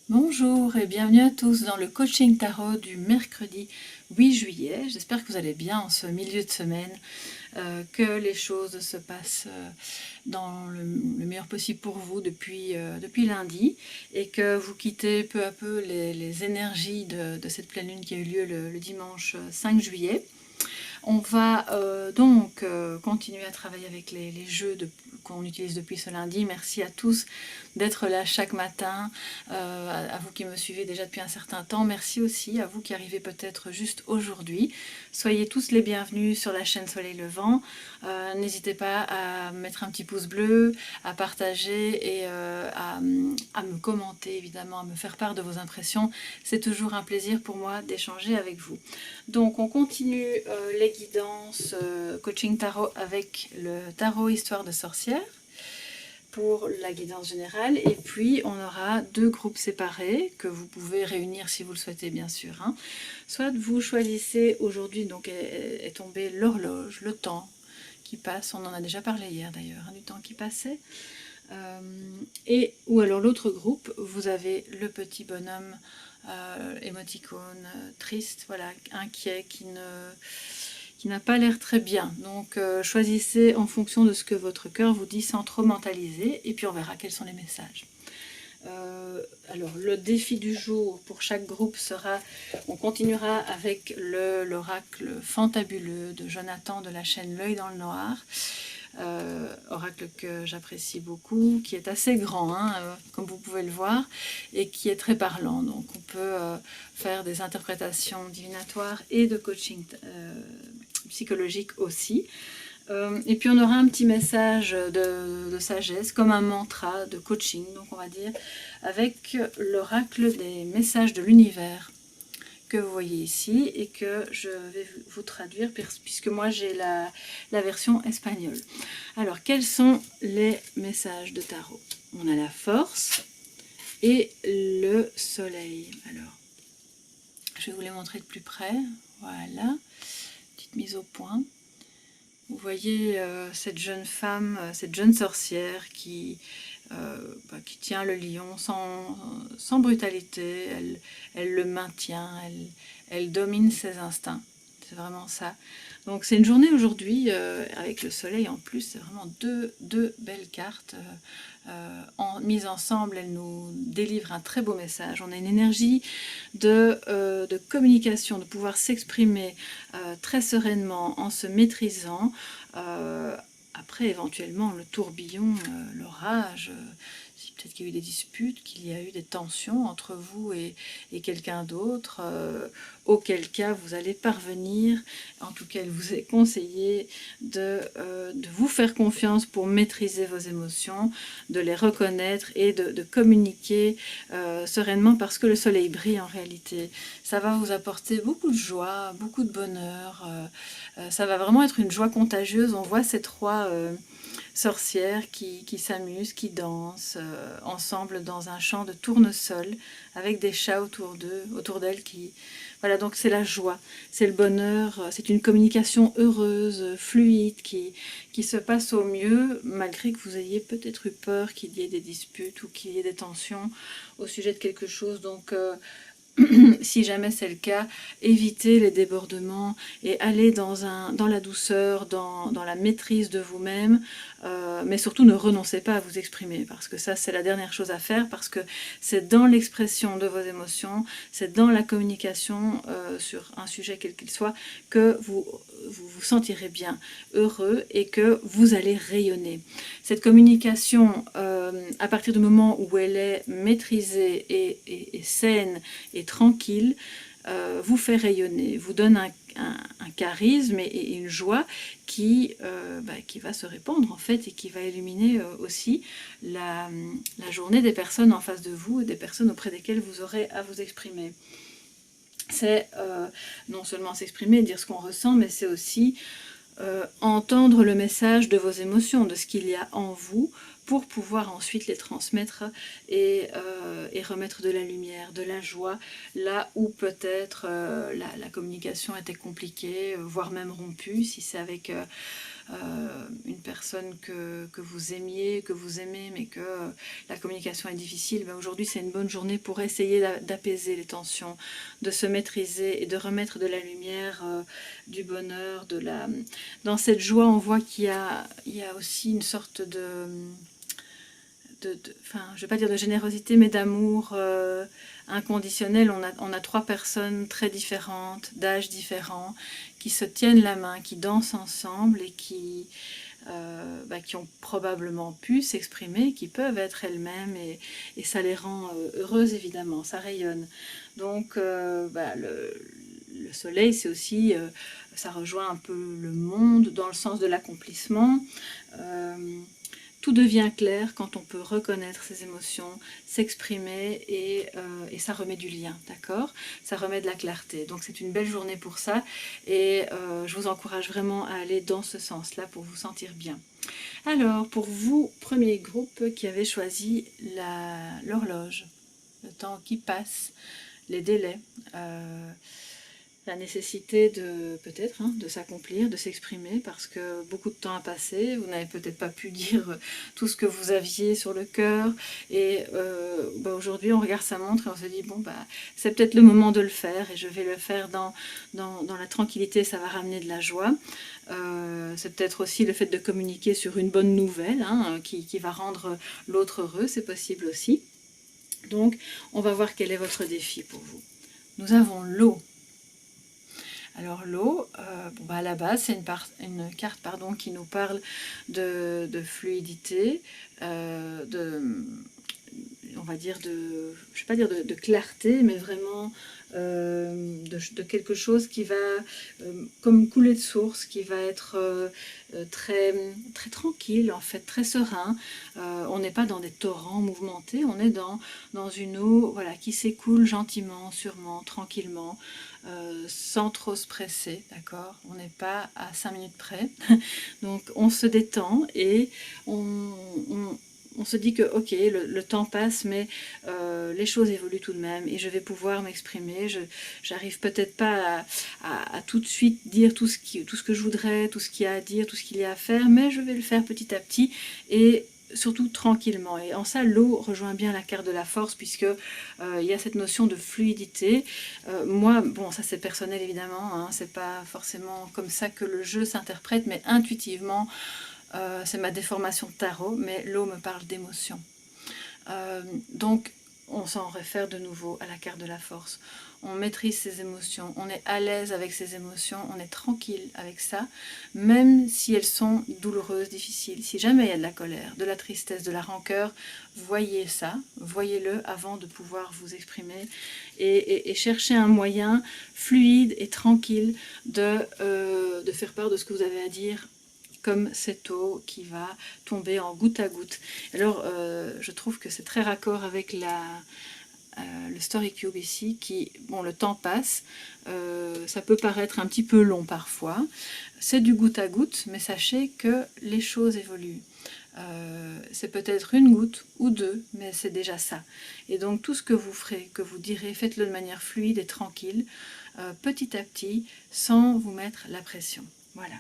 Bonjour et bienvenue à tous dans le coaching tarot du mercredi 8 juillet. J'espère que vous allez bien en ce milieu de semaine, que les choses se passent dans le meilleur possible pour vous depuis lundi et que vous quittez peu à peu les énergies de cette pleine lune qui a eu lieu le dimanche 5 juillet. On va donc continuer à travailler avec les jeux qu'on utilise depuis ce lundi. Merci à tous d'être là chaque matin, à vous qui me suivez déjà depuis un certain temps. Merci aussi à vous qui arrivez peut-être juste aujourd'hui. Soyez tous les bienvenus sur la chaîne Soleil Levant. N'hésitez pas à mettre un petit pouce bleu, à partager et à me commenter évidemment, à me faire part de vos impressions. C'est toujours un plaisir pour moi d'échanger avec vous. Donc on continue les guidances coaching tarot avec le tarot histoire de sorcière pour la guidance générale, et puis on aura deux groupes séparés que vous pouvez réunir si vous le souhaitez bien sûr, hein. Soit vous choisissez, aujourd'hui donc est tombée l'horloge, le temps qui passe, on en a déjà parlé hier d'ailleurs, hein, du temps qui passait, ou alors l'autre groupe, vous avez le petit bonhomme émoticône triste, voilà, inquiet, qui n'a pas l'air très bien. Donc choisissez en fonction de ce que votre cœur vous dit sans trop mentaliser, et puis on verra quels sont les messages. Alors le défi du jour pour chaque groupe sera, on continuera avec l'oracle fantabuleux de Jonathan de la chaîne L'œil dans le noir. Oracle que j'apprécie beaucoup, qui est assez grand, hein, comme vous pouvez le voir, et qui est très parlant. Donc on peut faire des interprétations divinatoires et de coaching psychologique aussi. Et puis on aura un petit message de sagesse, comme un mantra de coaching, donc on va dire, avec l'oracle des messages de l'univers que vous voyez ici et que je vais vous traduire puisque moi j'ai la version espagnole. Alors quels sont les messages de tarot? On a la force et le soleil. Alors je vais vous les montrer de plus près. Voilà, petite mise au point. Vous voyez cette jeune femme, cette jeune sorcière qui tient le lion sans brutalité, elle le maintient, elle domine ses instincts. C'est vraiment ça. Donc c'est une journée aujourd'hui avec le soleil en plus, c'est vraiment deux belles cartes. Mises ensemble, elles nous délivrent un très beau message. On a une énergie de communication, de pouvoir s'exprimer très sereinement en se maîtrisant. Après, éventuellement, le tourbillon, l'orage, peut-être qu'il y a eu des disputes, qu'il y a eu des tensions entre vous et quelqu'un d'autre, auquel cas vous allez parvenir, en tout cas il vous est conseillé de vous faire confiance pour maîtriser vos émotions, de les reconnaître et de communiquer sereinement, parce que le soleil brille en réalité. Ça va vous apporter beaucoup de joie, beaucoup de bonheur, ça va vraiment être une joie contagieuse. On voit ces trois sorcières qui s'amusent, qui dansent ensemble dans un champ de tournesol avec des chats autour d'elles qui... Voilà, donc c'est la joie, c'est le bonheur, c'est une communication heureuse, fluide, qui se passe au mieux, malgré que vous ayez peut-être eu peur qu'il y ait des disputes ou qu'il y ait des tensions au sujet de quelque chose. Donc si jamais c'est le cas, évitez les débordements et allez dans la douceur, dans la maîtrise de vous-même, mais surtout ne renoncez pas à vous exprimer, parce que ça c'est la dernière chose à faire, parce que c'est dans l'expression de vos émotions, c'est dans la communication sur un sujet quel qu'il soit, que vous vous sentirez bien, heureux, et que vous allez rayonner. Cette communication, à partir du moment où elle est maîtrisée et saine et tranquille, vous fait rayonner, vous donne un charisme et une joie qui va se répandre en fait, et qui va illuminer aussi la journée des personnes en face de vous et des personnes auprès desquelles vous aurez à vous exprimer. C'est non seulement s'exprimer, dire ce qu'on ressent, mais c'est aussi entendre le message de vos émotions, de ce qu'il y a en vous, pour pouvoir ensuite les transmettre et remettre de la lumière, de la joie, là où peut-être la communication était compliquée, voire même rompue, si c'est avec une personne que vous aimiez, que vous aimez, mais que la communication est difficile, ben aujourd'hui c'est une bonne journée pour essayer d'apaiser les tensions, de se maîtriser et de remettre de la lumière, du bonheur, dans cette joie. On voit qu'il y a aussi une sorte enfin, je ne vais pas dire de générosité, mais d'amour inconditionnel. On a trois personnes très différentes, d'âges différents, qui se tiennent la main, qui dansent ensemble et qui ont probablement pu s'exprimer, qui peuvent être elles-mêmes, et ça les rend heureuses, évidemment, ça rayonne. Donc le soleil, c'est aussi, ça rejoint un peu le monde dans le sens de l'accomplissement. Tout devient clair quand on peut reconnaître ses émotions, s'exprimer, et ça remet du lien, d'accord? Ça remet de la clarté. Donc c'est une belle journée pour ça, et je vous encourage vraiment à aller dans ce sens-là pour vous sentir bien. Alors, pour vous, premier groupe qui avez choisi l'horloge, le temps qui passe, les délais, la nécessité peut-être de s'accomplir, de s'exprimer, parce que beaucoup de temps a passé, vous n'avez peut-être pas pu dire tout ce que vous aviez sur le cœur, et aujourd'hui on regarde sa montre et on se dit bon c'est peut-être le moment de le faire, et je vais le faire dans la tranquillité, ça va ramener de la joie. C'est peut-être aussi le fait de communiquer sur une bonne nouvelle qui va rendre l'autre heureux, c'est possible aussi. Donc on va voir quel est votre défi pour vous. Nous avons l'eau. Alors l'eau, à la base, c'est une carte qui nous parle de fluidité, on va dire je ne vais pas dire de clarté, mais vraiment de quelque chose qui va comme couler de source, qui va être très, très tranquille, en fait, très serein. On n'est pas dans des torrents mouvementés, on est dans une eau qui s'écoule gentiment, sûrement, tranquillement, sans trop se presser, d'accord? On n'est pas à 5 minutes près. Donc on se détend et on se dit que ok, le temps passe, mais les choses évoluent tout de même, et je vais pouvoir m'exprimer. J'arrive peut-être pas à tout de suite dire tout ce que je voudrais, tout ce qu'il y a à dire, tout ce qu'il y a à faire, mais je vais le faire petit à petit, et surtout tranquillement. Et en ça, l'eau rejoint bien la carte de la force, puisque il y a cette notion de fluidité. Moi, ça c'est personnel évidemment, c'est pas forcément comme ça que le jeu s'interprète, mais intuitivement, c'est ma déformation de tarot, mais l'eau me parle d'émotion. Donc on s'en réfère de nouveau à la carte de la force. On maîtrise ses émotions, on est à l'aise avec ses émotions, on est tranquille avec ça, même si elles sont douloureuses, difficiles. Si jamais il y a de la colère, de la tristesse, de la rancœur, voyez ça, voyez-le avant de pouvoir vous exprimer, et cherchez un moyen fluide et tranquille de faire part de ce que vous avez à dire, comme cette eau qui va tomber en goutte à goutte. Alors, je trouve que c'est très raccord avec le Story Cube ici, le temps passe, ça peut paraître un petit peu long parfois, c'est du goutte à goutte, mais sachez que les choses évoluent. C'est peut-être une goutte ou deux, mais c'est déjà ça. Et donc tout ce que vous ferez, que vous direz, faites-le de manière fluide et tranquille, petit à petit, sans vous mettre la pression. Voilà.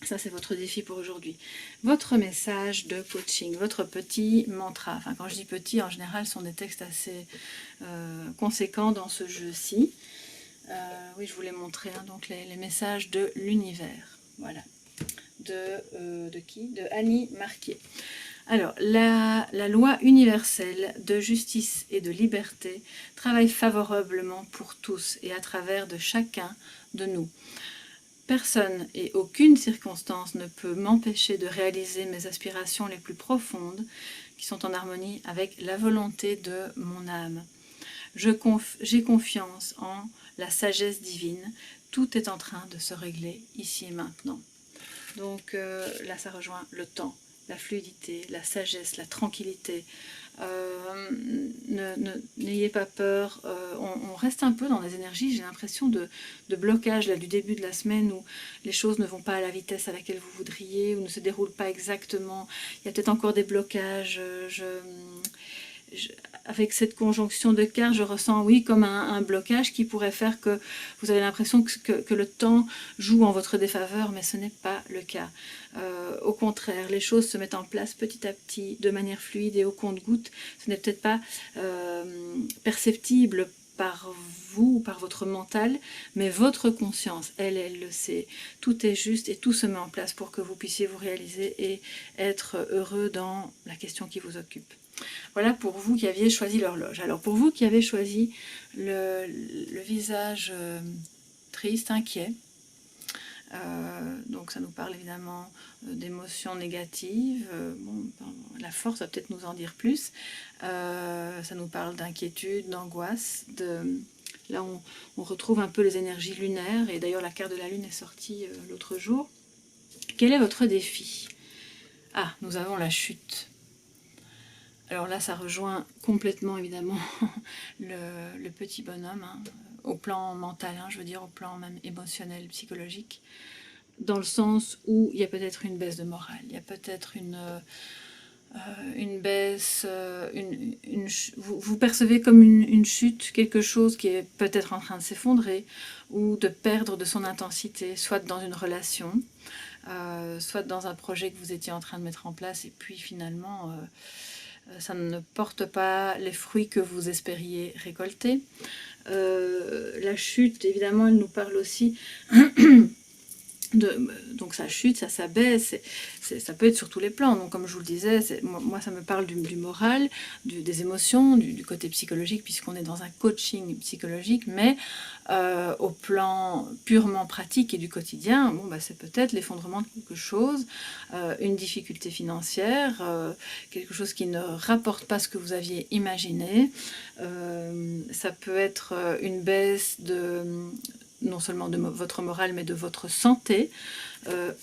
Ça, c'est votre défi pour aujourd'hui. Votre message de coaching, votre petit mantra. Enfin, quand je dis petit, en général, ce sont des textes assez conséquents dans ce jeu-ci. Oui, je vous l'ai montré, donc les messages de l'univers. Voilà. De qui? De Annie Marquier. Alors, la loi universelle de justice et de liberté travaille favorablement pour tous et à travers de chacun de nous. Personne et aucune circonstance ne peut m'empêcher de réaliser mes aspirations les plus profondes, qui sont en harmonie avec la volonté de mon âme. J'ai confiance en la sagesse divine. Tout est en train de se régler ici et maintenant. Donc là, ça rejoint le temps, la fluidité, la sagesse, la tranquillité. N'ayez pas peur, on reste un peu dans des énergies, j'ai l'impression de blocage là, du début de la semaine, où les choses ne vont pas à la vitesse à laquelle vous voudriez, ou ne se déroulent pas exactement. Il y a peut-être encore des blocages, avec cette conjonction de cartes, je ressens, oui, comme un blocage qui pourrait faire que vous avez l'impression que le temps joue en votre défaveur, mais ce n'est pas le cas. Au contraire, les choses se mettent en place petit à petit, de manière fluide et au compte-gouttes. Ce n'est peut-être pas perceptible par vous, par votre mental, mais votre conscience, elle le sait. Tout est juste et tout se met en place pour que vous puissiez vous réaliser et être heureux dans la question qui vous occupe. Voilà pour vous qui aviez choisi l'horloge. Alors pour vous qui avez choisi le visage triste, inquiet, donc ça nous parle évidemment d'émotions négatives, bon, la force va peut-être nous en dire plus, ça nous parle d'inquiétude, d'angoisse, là on retrouve un peu les énergies lunaires, et d'ailleurs la carte de la lune est sortie l'autre jour. Quel est votre défi? Ah, nous avons la chute. Alors là, ça rejoint complètement, évidemment, le petit bonhomme, hein, au plan mental, hein, je veux dire, au plan même émotionnel, psychologique, dans le sens où il y a peut-être une baisse de morale, il y a peut-être une baisse, vous percevez comme une chute, quelque chose qui est peut-être en train de s'effondrer, ou de perdre de son intensité, soit dans une relation, soit dans un projet que vous étiez en train de mettre en place, et puis finalement... ça ne porte pas les fruits que vous espériez récolter. La chute, évidemment, elle nous parle aussi donc ça chute, ça s'abaisse, ça peut être sur tous les plans. Donc comme je vous le disais, moi ça me parle du moral, des émotions, du côté psychologique, puisqu'on est dans un coaching psychologique, mais au plan purement pratique et du quotidien, bon, c'est peut-être l'effondrement de quelque chose, une difficulté financière, quelque chose qui ne rapporte pas ce que vous aviez imaginé. Ça peut être une baisse non seulement de votre morale, mais de votre santé.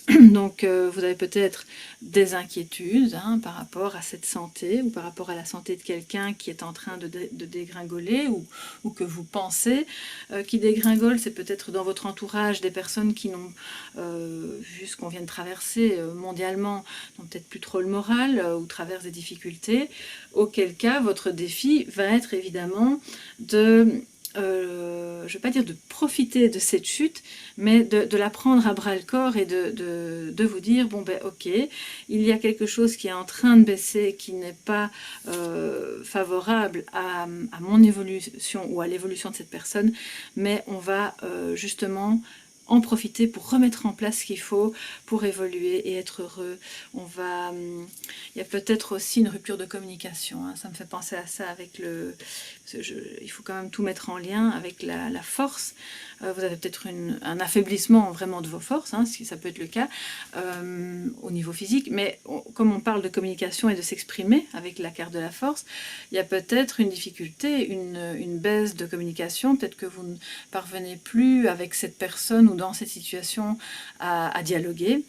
Donc vous avez peut-être des inquiétudes par rapport à cette santé, ou par rapport à la santé de quelqu'un qui est en train de dégringoler, ou que vous pensez qui dégringole. C'est peut-être dans votre entourage des personnes qui n'ont, vu ce qu'on vient de traverser mondialement, n'ont peut-être plus trop le moral, ou traversent des difficultés, auquel cas votre défi va être évidemment de... je ne vais pas dire de profiter de cette chute, mais de la prendre à bras le corps et de vous dire, bon ben ok, il y a quelque chose qui est en train de baisser, qui n'est pas favorable à mon évolution ou à l'évolution de cette personne, mais on va justement en profiter pour remettre en place ce qu'il faut pour évoluer et être heureux. Il y a peut-être aussi une rupture de communication, hein. Ça me fait penser à ça avec il faut quand même tout mettre en lien avec la force. Vous avez peut-être un affaiblissement vraiment de vos forces, hein, si ça peut être le cas, au niveau physique, mais comme on parle de communication et de s'exprimer avec la carte de la force, il y a peut-être une difficulté, une baisse de communication, peut-être que vous ne parvenez plus avec cette personne ou dans cette situation à dialoguer,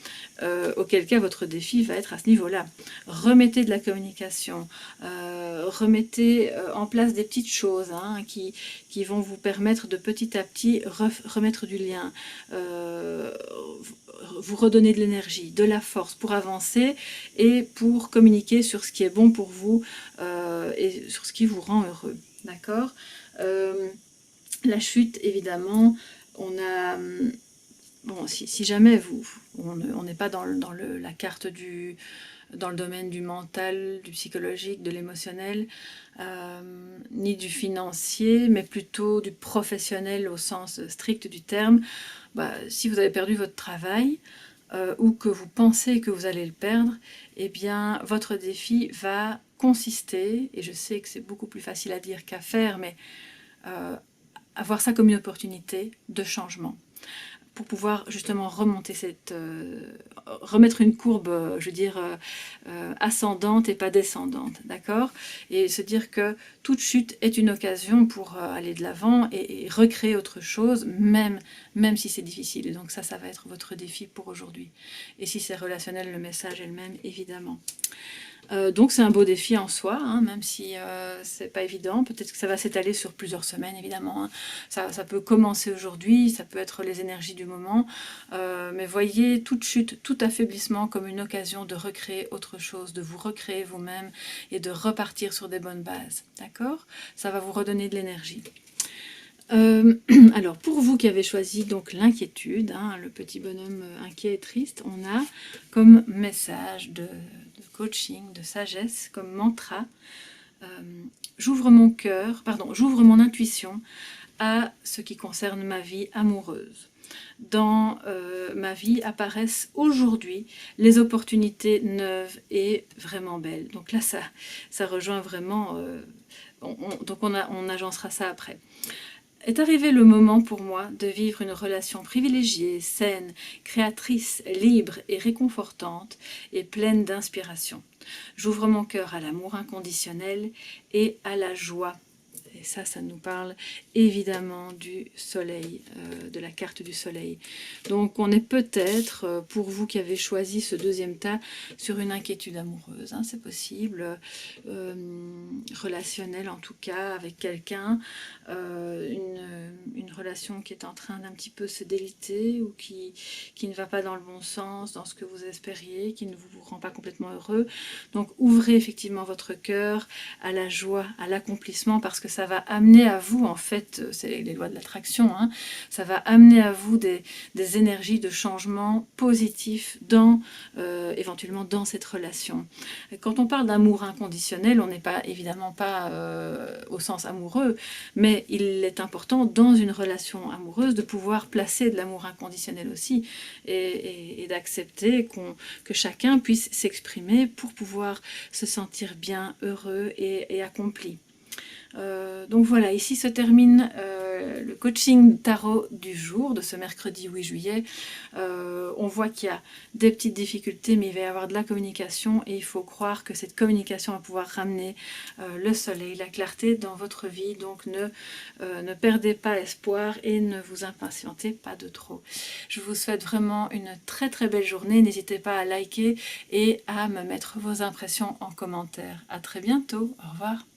auquel cas votre défi va être à ce niveau-là. Remettez de la communication, remettez en place des petites choses qui vont vous permettre de petit à petit remettre du lien, vous redonner de l'énergie, de la force pour avancer et pour communiquer sur ce qui est bon pour vous et sur ce qui vous rend heureux. D'accord ? La chute, évidemment, on a... Bon, si jamais on n'est pas dans la carte dans le domaine du mental, du psychologique, de l'émotionnel, ni du financier, mais plutôt du professionnel au sens strict du terme, si vous avez perdu votre travail, ou que vous pensez que vous allez le perdre, eh bien votre défi va consister, et je sais que c'est beaucoup plus facile à dire qu'à faire, mais avoir ça comme une opportunité de changement, pour pouvoir justement remettre une courbe, je veux dire, ascendante et pas descendante, d'accord? Et se dire que toute chute est une occasion pour aller de l'avant et recréer autre chose, même si c'est difficile. Et donc ça va être votre défi pour aujourd'hui. Et si c'est relationnel, le message est le même, évidemment. Donc c'est un beau défi en soi, hein, même si c'est pas évident. Peut-être que ça va s'étaler sur plusieurs semaines, évidemment, hein. Ça peut commencer aujourd'hui, ça peut être les énergies du moment. Mais voyez toute chute, tout affaiblissement comme une occasion de recréer autre chose, de vous recréer vous-même et de repartir sur des bonnes bases. D'accord? Ça va vous redonner de l'énergie. Alors, pour vous qui avez choisi donc l'inquiétude, hein, le petit bonhomme inquiet et triste, on a comme message de coaching, de sagesse, comme mantra, j'ouvre mon cœur, pardon, j'ouvre mon intuition à ce qui concerne ma vie amoureuse. Dans ma vie apparaissent aujourd'hui les opportunités neuves et vraiment belles. Donc là, ça rejoint vraiment, donc on agencera ça après. Est arrivé le moment pour moi de vivre une relation privilégiée, saine, créatrice, libre et réconfortante et pleine d'inspiration. J'ouvre mon cœur à l'amour inconditionnel et à la joie. Et ça nous parle évidemment du soleil, de la carte du soleil. Donc on est peut-être, pour vous qui avez choisi ce deuxième tas, sur une inquiétude amoureuse, hein, c'est possible, relationnelle en tout cas, avec quelqu'un, une relation qui est en train d'un petit peu se déliter ou qui ne va pas dans le bon sens, dans ce que vous espériez, qui ne vous rend pas complètement heureux. Donc ouvrez effectivement votre cœur à la joie, à l'accomplissement, parce que ça va amener à vous, en fait, c'est les lois de l'attraction, hein, ça va amener à vous des énergies de changement positifs éventuellement dans cette relation. Et quand on parle d'amour inconditionnel, on n'est pas évidemment pas au sens amoureux, mais il est important dans une relation amoureuse de pouvoir placer de l'amour inconditionnel aussi et d'accepter que chacun puisse s'exprimer pour pouvoir se sentir bien, heureux et accompli. Donc voilà, ici se termine le coaching tarot du jour de ce mercredi 8 juillet. On voit qu'il y a des petites difficultés, mais il va y avoir de la communication et il faut croire que cette communication va pouvoir ramener le soleil, la clarté dans votre vie. Donc ne perdez pas espoir et ne vous impatientez pas de trop. Je vous souhaite vraiment une très très belle journée. N'hésitez pas à liker et à me mettre vos impressions en commentaire. À très bientôt. Au revoir.